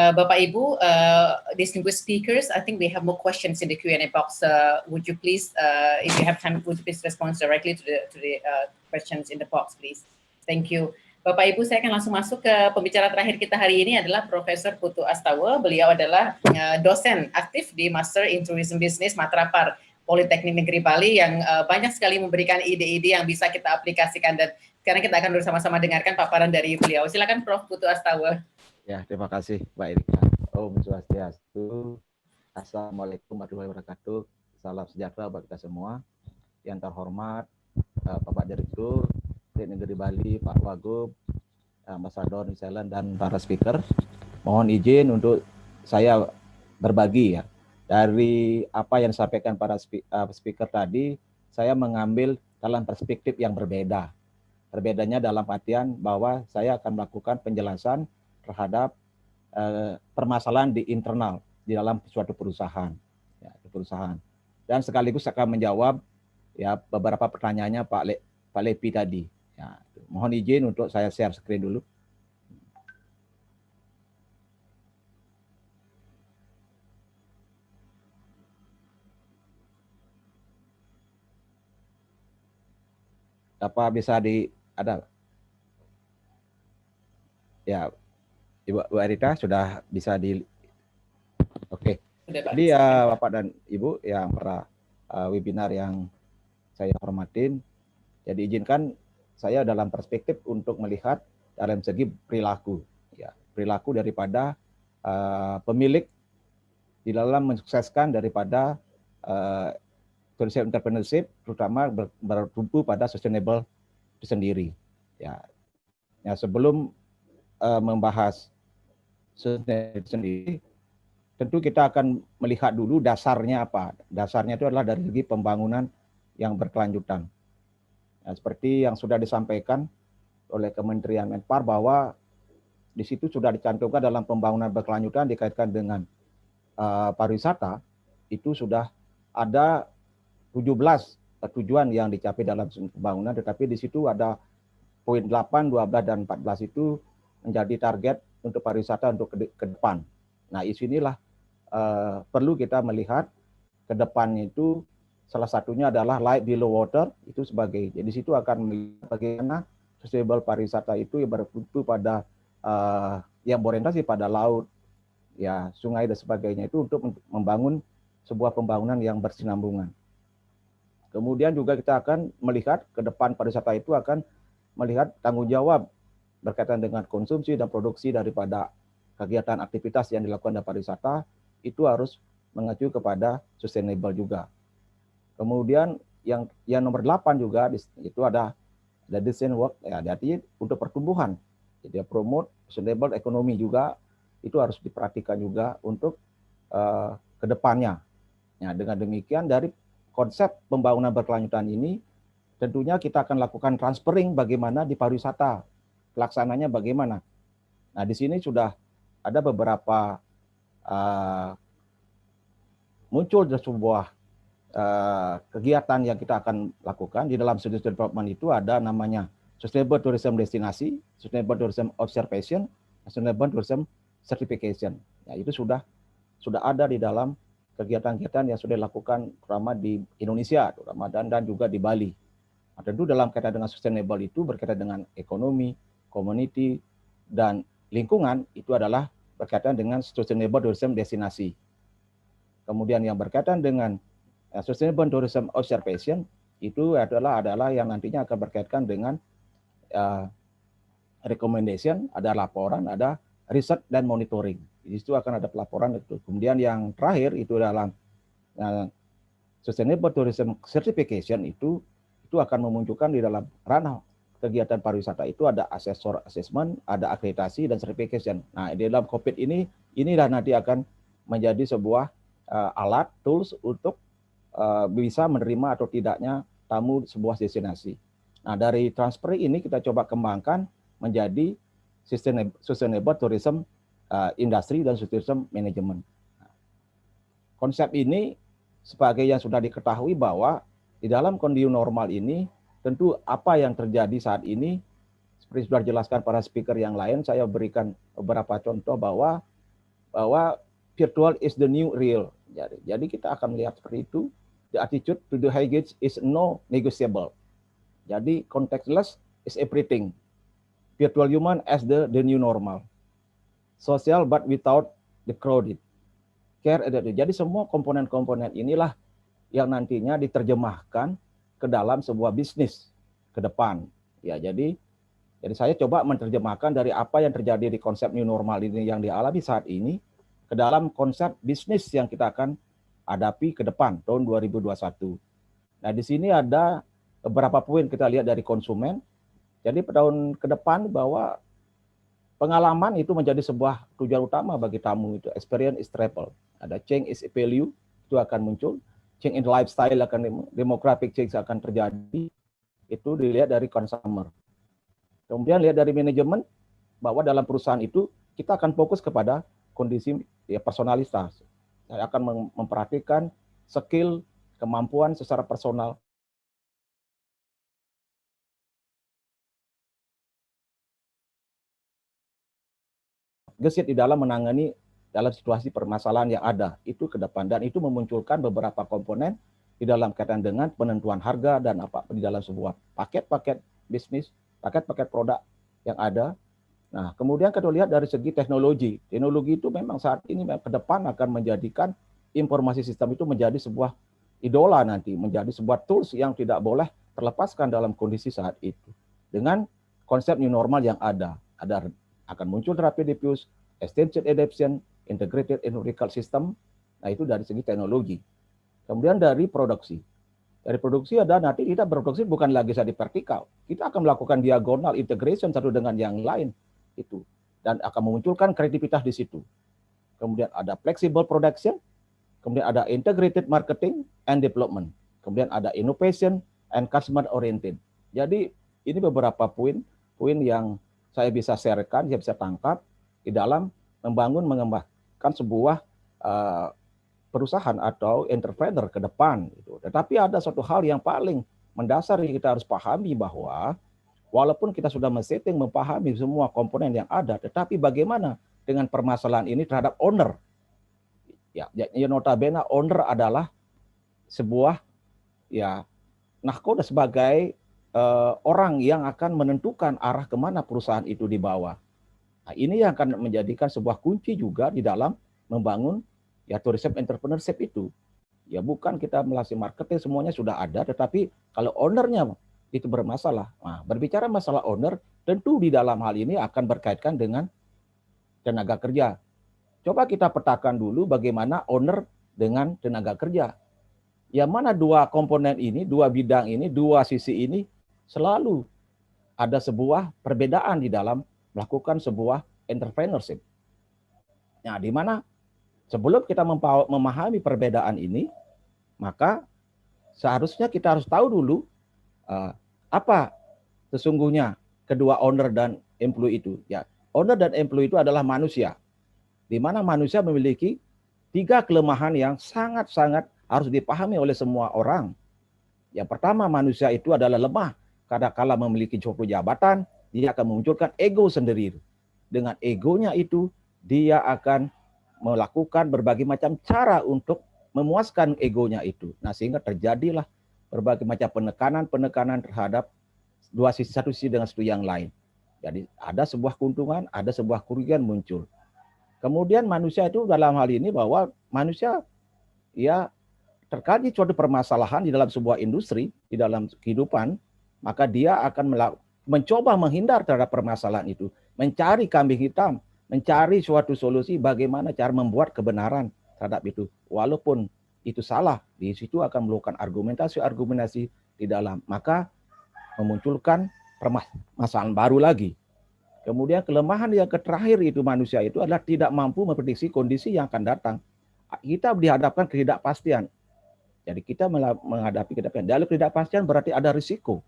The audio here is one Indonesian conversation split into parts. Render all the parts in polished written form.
Bapak Ibu, distinguished speakers, I think we have more questions in the Q&A box. Would you please, if you have time, would you please respond directly to the questions in the box, please? Thank you. Bapak Ibu, saya akan langsung masuk ke pembicara terakhir kita hari ini adalah Profesor Putu Astawa. Beliau adalah dosen aktif di Master in Tourism Business Matrapat Politeknik Negeri Bali yang banyak sekali memberikan ide-ide yang bisa kita aplikasikan, dan sekarang kita akan bersama-sama dengarkan paparan dari beliau. Silakan Prof. Putu Astawa. Ya, terima kasih Mbak Erika. Om Swastiastu. Assalamualaikum warahmatullahi wabarakatuh. Salam sejahtera bagi kita semua. Yang terhormat Bapak Direktur Negeri Bali, Pak Wagub, Ambasador New Zealand, dan para speaker. Mohon izin untuk saya berbagi ya. Dari apa yang disampaikan para speaker tadi, saya mengambil dalam perspektif yang berbeda. Berbedanya dalam artian bahwa saya akan melakukan penjelasan terhadap permasalahan di internal di dalam suatu perusahaan, ya, dan sekaligus akan menjawab ya beberapa pertanyaannya Pak Lepi tadi. Ya, mohon izin untuk saya share screen dulu. Apa bisa ada? Ya. Ibu Erika sudah bisa Oke. Jadi ya Bapak dan Ibu yang para webinar yang saya hormatin, jadi izinkan saya dalam perspektif untuk melihat dalam segi perilaku, ya, perilaku daripada pemilik di dalam mensukseskan daripada tourism entrepreneurship, terutama bertumpu pada sustainable itu sendiri. Ya, sebelum membahas sendiri, tentu kita akan melihat dulu dasarnya apa. Dasarnya itu adalah dari segi pembangunan yang berkelanjutan. Nah, seperti yang sudah disampaikan oleh Kementerian Menpar bahwa di situ sudah dicantumkan dalam pembangunan berkelanjutan dikaitkan dengan pariwisata, itu sudah ada 17 tujuan yang dicapai dalam pembangunan, tetapi di situ ada poin 8, 12, dan 14 itu menjadi target untuk pariwisata untuk ke depan. Nah, isu inilah perlu kita melihat ke depannya itu, salah satunya adalah light below water, itu sebagai, jadi situ akan melihat bagaimana sustainable pariwisata itu yang bertumpu pada yang berorientasi pada laut, ya, sungai dan sebagainya, itu untuk membangun sebuah pembangunan yang bersinambungan. Kemudian juga kita akan melihat ke depan pariwisata itu akan melihat tanggung jawab berkaitan dengan konsumsi dan produksi daripada kegiatan aktivitas yang dilakukan dalam pariwisata, itu harus mengacu kepada sustainable juga. Kemudian yang nomor 8 juga itu ada design work, ya, jadi untuk pertumbuhan, jadi promote sustainable economy juga itu harus diperhatikan juga untuk ke depannya. Ya, dengan demikian dari konsep pembangunan berkelanjutan ini tentunya kita akan lakukan transferring bagaimana di pariwisata, pelaksananya bagaimana. Nah, di sini sudah ada beberapa muncul sebuah kegiatan yang kita akan lakukan di dalam studi development. Itu ada namanya Sustainable Tourism Destinasi, Sustainable Tourism Observation, Sustainable Tourism Certification. Ya, itu sudah ada di dalam kegiatan-kegiatan yang sudah dilakukan terutama di Indonesia, terutama dan juga di Bali. Nah, tentu dalam kaitan dengan sustainable itu berkaitan dengan ekonomi, community, dan lingkungan, itu adalah berkaitan dengan Sustainable Tourism Destinasi. Kemudian yang berkaitan dengan Sustainable Tourism Observation, itu adalah yang nantinya akan berkaitan dengan recommendation, ada laporan, ada riset dan monitoring. Di situ akan ada pelaporan itu. Kemudian yang terakhir itu dalam Sustainable Tourism Certification itu akan memunculkan di dalam ranah kegiatan pariwisata itu ada asesor assessment, ada akreditasi dan certification. Nah, di dalam COVID inilah nanti akan menjadi sebuah alat tools untuk bisa menerima atau tidaknya tamu sebuah destinasi. Nah, dari transfer ini kita coba kembangkan menjadi sustainable tourism industry dan tourism management. Konsep ini sebagai yang sudah diketahui bahwa di dalam kondisi normal ini tentu apa yang terjadi saat ini seperti sudah dijelaskan para speaker yang lain, saya berikan beberapa contoh bahwa bahwa virtual is the new real. Jadi kita akan melihat seperti itu. The attitude to the high gates is no negotiable. Jadi contactless is everything. Virtual human as the new normal. Social but without the crowded. Care. Jadi semua komponen-komponen inilah yang nantinya diterjemahkan ke dalam sebuah bisnis ke depan. Ya, jadi saya coba menerjemahkan dari apa yang terjadi di konsep new normal ini yang dialami saat ini ke dalam konsep bisnis yang kita akan hadapi ke depan tahun 2021. Nah, di sini ada beberapa poin kita lihat dari konsumen. Jadi tahun ke depan bahwa pengalaman itu menjadi sebuah tujuan utama bagi tamu itu. Experience is travel. Ada change is value, itu akan muncul. Change in lifestyle akan, demographic change akan terjadi. Itu dilihat dari consumer. Kemudian lihat dari manajemen, bahwa dalam perusahaan itu kita akan fokus kepada kondisi ya, personalitas. Saya akan memperhatikan skill, kemampuan secara personal. Gesit di dalam menangani dalam situasi permasalahan yang ada itu ke depan, dan itu memunculkan beberapa komponen di dalam kaitan dengan penentuan harga dan apa di dalam sebuah paket-paket bisnis, paket-paket produk yang ada. Nah, kemudian kita lihat dari segi teknologi. Teknologi itu memang saat ini ke depan akan menjadikan informasi sistem itu menjadi sebuah idola nanti, menjadi sebuah tools yang tidak boleh terlepaskan dalam kondisi saat itu. Dengan konsep new normal yang ada akan muncul rapid diffuse, extension adaptation, integrated numerical system. Nah, itu dari segi teknologi. Kemudian dari produksi. Dari produksi ada nanti kita berproduksi bukan lagi di vertikal. Kita akan melakukan diagonal integration satu dengan yang lain itu, dan akan memunculkan kreativitas di situ. Kemudian ada flexible production, kemudian ada integrated marketing and development, kemudian ada innovation and customer oriented. Jadi ini beberapa poin yang saya bisa sharekan, saya bisa tangkap di dalam membangun mengembangkan sebuah perusahaan atau entrepreneur ke depan. Gitu. Tetapi ada satu hal yang paling mendasar yang kita harus pahami, bahwa walaupun kita sudah men-setting, memahami semua komponen yang ada, tetapi bagaimana dengan permasalahan ini terhadap owner? Ya, notabene owner adalah sebuah ya nahkoda sebagai orang yang akan menentukan arah kemana perusahaan itu dibawa. Nah, ini yang akan menjadikan sebuah kunci juga di dalam membangun ya tourism entrepreneurship itu. Ya bukan kita melalui marketing semuanya sudah ada, tetapi kalau ownernya itu bermasalah. Nah, berbicara masalah owner, tentu di dalam hal ini akan berkaitan dengan tenaga kerja. Coba kita petakan dulu bagaimana owner dengan tenaga kerja. Yang mana dua komponen ini, dua bidang ini, dua sisi ini selalu ada sebuah perbedaan di dalam melakukan sebuah entrepreneurship. Nah, di mana sebelum kita memahami perbedaan ini, maka seharusnya kita harus tahu dulu apa sesungguhnya kedua owner dan employee itu. Ya, owner dan employee itu adalah manusia, di mana manusia memiliki 3 kelemahan yang sangat-sangat harus dipahami oleh semua orang. Yang pertama, manusia itu adalah lemah. Kadang-kala memiliki suatu jabatan, dia akan memunculkan ego sendiri. Dengan egonya itu, dia akan melakukan berbagai macam cara untuk memuaskan egonya itu. Nah, sehingga terjadilah berbagai macam penekanan terhadap dua sisi, satu sisi dengan satu yang lain. Jadi ada sebuah keuntungan, ada sebuah kerugian muncul. Kemudian manusia itu dalam hal ini bahwa manusia ya terkait suatu permasalahan di dalam sebuah industri, di dalam kehidupan, maka dia akan mencoba menghindar terhadap permasalahan itu, mencari kambing hitam, mencari suatu solusi bagaimana cara membuat kebenaran terhadap itu. Walaupun itu salah, di situ akan melakukan argumentasi di dalam, maka memunculkan permasalahan baru lagi. Kemudian kelemahan yang terakhir itu manusia itu adalah tidak mampu memprediksi kondisi yang akan datang. Kita dihadapkan ketidakpastian. Jadi kita menghadapi ketidakpastian. Dalam ketidakpastian berarti ada risiko.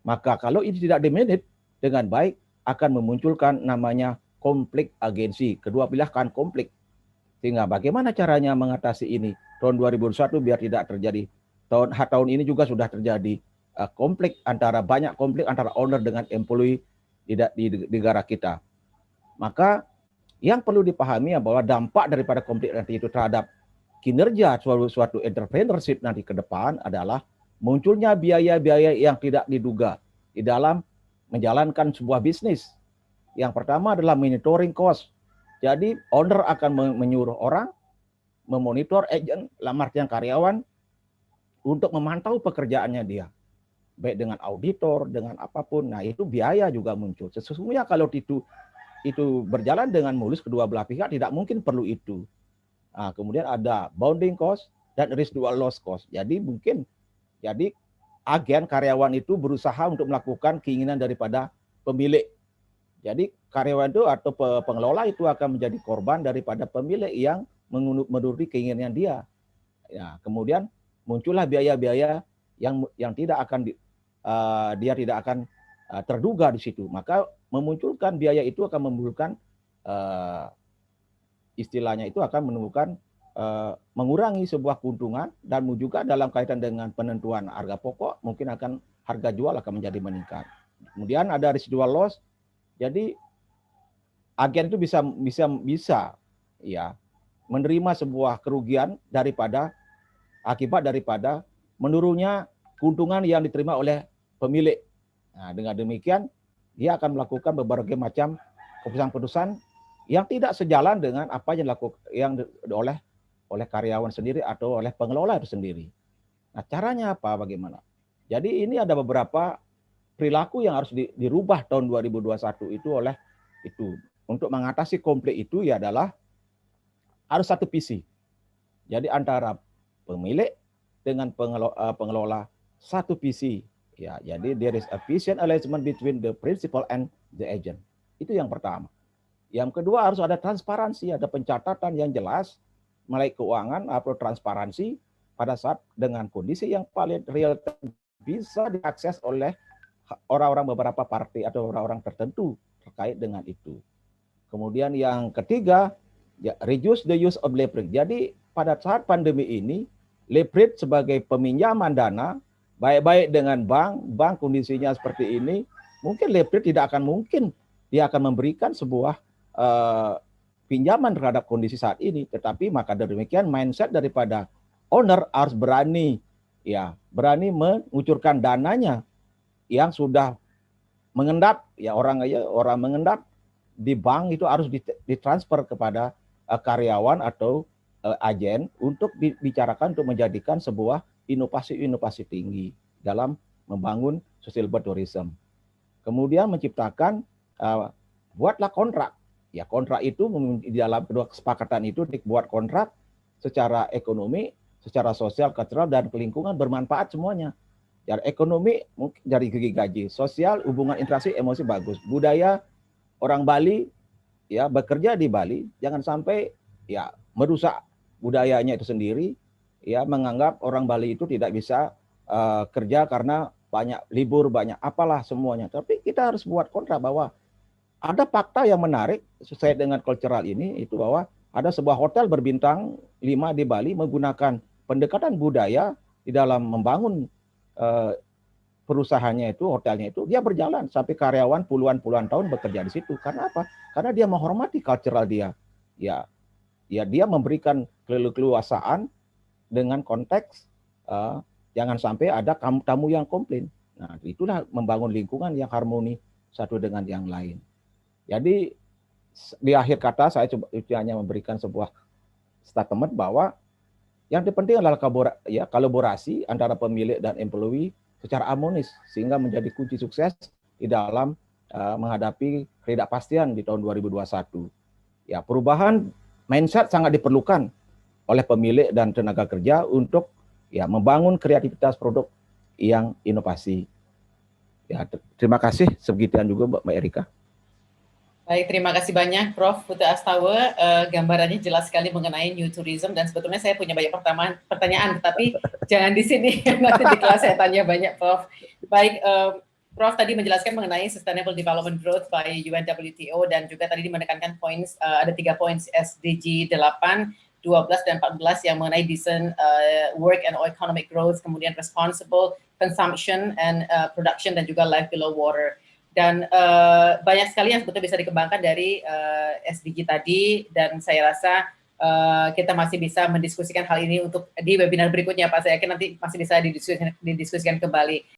Maka kalau ini tidak dimanage dengan baik, akan memunculkan namanya konflik agensi. Kedua pihak kan konflik. Sehingga bagaimana caranya mengatasi ini? Tahun 2021 biar tidak terjadi. Tahun ini juga sudah terjadi konflik antara owner dengan employee di negara kita. Maka Yang perlu dipahami bahwa dampak daripada konflik nanti itu terhadap kinerja suatu entrepreneurship nanti ke depan adalah munculnya biaya-biaya yang tidak diduga di dalam menjalankan sebuah bisnis. Yang pertama adalah monitoring cost. Jadi owner akan menyuruh orang memonitor agent, dalam artian karyawan, untuk memantau pekerjaannya dia. Baik dengan auditor, dengan apapun. Nah itu biaya juga muncul. Sesungguhnya kalau itu berjalan dengan mulus, kedua belah pihak tidak mungkin perlu itu. Nah, kemudian ada bounding cost dan residual loss cost. Jadi agen karyawan itu berusaha untuk melakukan keinginan daripada pemilik. Jadi karyawan itu atau pengelola itu akan menjadi korban daripada pemilik yang menuruti keinginan dia. Ya, kemudian muncullah biaya-biaya yang tidak akan dia tidak akan terduga di situ. Maka memunculkan biaya itu akan menimbulkan istilahnya itu akan menemukan mengurangi sebuah keuntungan, dan juga dalam kaitan dengan penentuan harga pokok mungkin akan harga jual akan menjadi meningkat. Kemudian ada residual loss. Jadi agen itu bisa ya menerima sebuah kerugian akibat daripada menurunnya keuntungan yang diterima oleh pemilik. Nah, dengan demikian dia akan melakukan berbagai macam keputusan-keputusan yang tidak sejalan dengan apa yang dilakukan oleh karyawan sendiri atau oleh pengelola itu sendiri. Nah, caranya apa? Bagaimana? Jadi ini ada beberapa perilaku yang harus dirubah tahun 2021 itu untuk mengatasi konflik itu ya adalah harus satu visi. Jadi antara pemilik dengan pengelola satu visi. Ya, jadi there is a vision alignment between the principal and the agent. Itu yang pertama. Yang kedua harus ada transparansi, ada pencatatan yang jelas melalui keuangan atau transparansi pada saat dengan kondisi yang paling real bisa diakses oleh orang-orang beberapa partai atau orang-orang tertentu terkait dengan itu. Kemudian yang ketiga, ya, reduce the use of leverage. Jadi pada saat pandemi ini, leverage sebagai peminjaman dana, baik-baik dengan bank kondisinya seperti ini, mungkin leverage tidak akan mungkin dia akan memberikan sebuah pinjaman terhadap kondisi saat ini. Tetapi maka demikian mindset daripada owner harus berani mengucurkan dananya yang sudah mengendap, ya orang mengendap di bank itu harus ditransfer kepada karyawan atau agen untuk dibicarakan untuk menjadikan sebuah inovasi tinggi dalam membangun sustainable tourism. Kemudian menciptakan buatlah kontrak. Ya, kontrak itu di dalam kedua kesepakatan itu dibuat kontrak secara ekonomi, secara sosial, kultural dan lingkungan bermanfaat semuanya. Dari ekonomi dari segi gaji, sosial, hubungan interaksi, emosi bagus, budaya orang Bali ya bekerja di Bali jangan sampai ya merusak budayanya itu sendiri, ya menganggap orang Bali itu tidak bisa kerja karena banyak libur, banyak apalah semuanya. Tapi kita harus buat kontrak bahwa ada fakta yang menarik sesuai dengan cultural ini, itu bahwa ada sebuah hotel berbintang 5 di Bali menggunakan pendekatan budaya di dalam membangun perusahaannya itu, hotelnya itu, dia berjalan sampai karyawan puluhan tahun bekerja di situ. Karena apa? Karena dia menghormati cultural dia. Ya dia memberikan keleluasaan dengan konteks jangan sampai ada tamu yang komplain. Nah, itulah membangun lingkungan yang harmoni satu dengan yang lain. Jadi di akhir kata saya hanya memberikan sebuah statement bahwa yang terpenting adalah kolaborasi antara pemilik dan employee secara harmonis sehingga menjadi kunci sukses di dalam menghadapi ketidakpastian di tahun 2021. Ya, perubahan mindset sangat diperlukan oleh pemilik dan tenaga kerja untuk ya membangun kreativitas produk yang inovasi. Ya, terima kasih. Segituan juga Mbak Erika. Baik, terima kasih banyak Prof. Putu Astawa. Gambarannya jelas sekali mengenai new tourism dan sebetulnya saya punya banyak pertanyaan, tetapi jangan di sini, nanti di kelas saya tanya banyak Prof. Baik, Prof tadi menjelaskan mengenai Sustainable Development Growth by UNWTO dan juga tadi menekankan points, ada 3 points SDG 8, 12 dan 14 yang mengenai decent work and economic growth, kemudian responsible consumption and production dan juga life below water. Dan banyak sekali yang sebetulnya bisa dikembangkan dari SDG tadi, dan saya rasa kita masih bisa mendiskusikan hal ini untuk di webinar berikutnya, Pak. Saya yakin nanti masih bisa didiskusikan kembali.